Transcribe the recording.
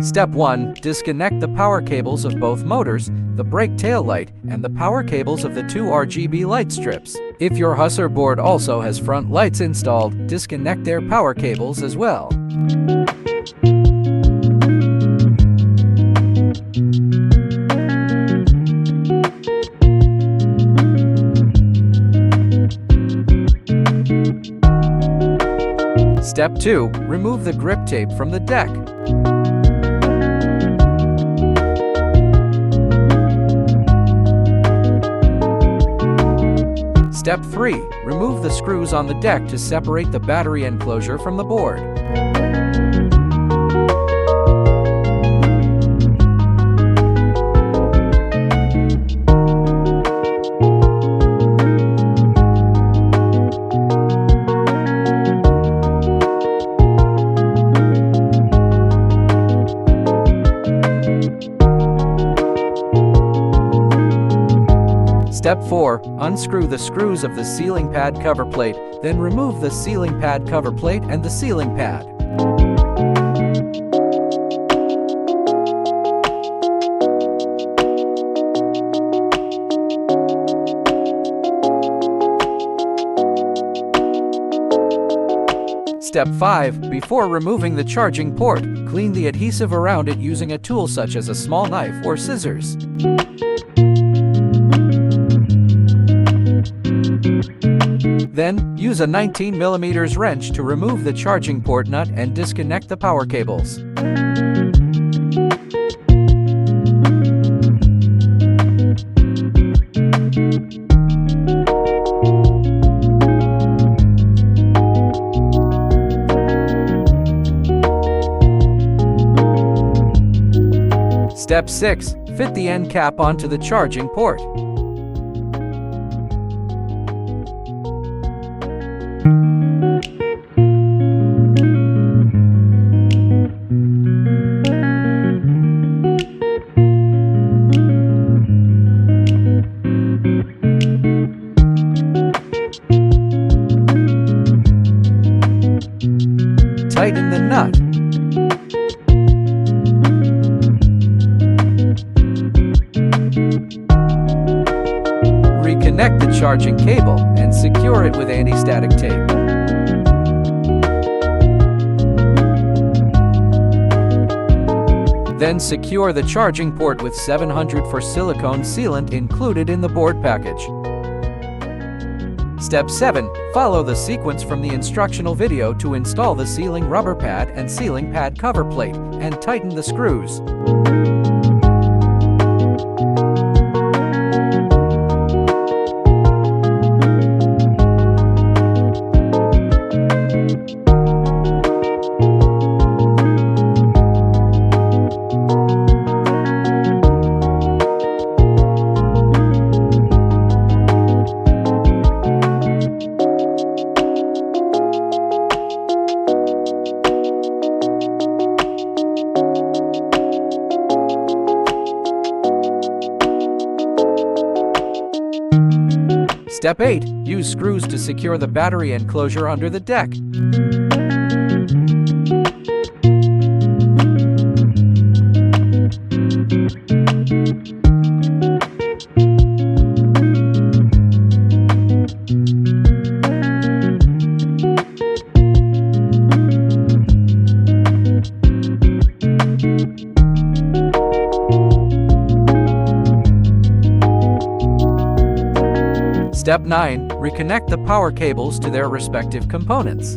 Step 1. Disconnect the power cables of both motors, the brake tail light, and the power cables of the two RGB light strips. If your Hussar board also has front lights installed, disconnect their power cables as well. Step 2. Remove the grip tape from the deck. Step 3. Remove the screws on the deck to separate the battery enclosure from the board. Step 4. Unscrew the screws of the ceiling pad cover plate, then remove the ceiling pad cover plate and the ceiling pad. Step 5. Before removing the charging port, clean the adhesive around it using a tool such as a small knife or scissors. Then, use a 19mm wrench to remove the charging port nut and disconnect the power cables. Step 6. Fit the end cap onto the charging port. Tighten the nut. Reconnect the charging cable and secure it with anti-static tape. Then secure the charging port with 700 silicone sealant included in the board package. Step 7. Follow the sequence from the instructional video to install the ceiling rubber pad and ceiling pad cover plate, and tighten the screws. Step 8. Use screws to secure the battery enclosure under the deck. Step 9. Reconnect the power cables to their respective components.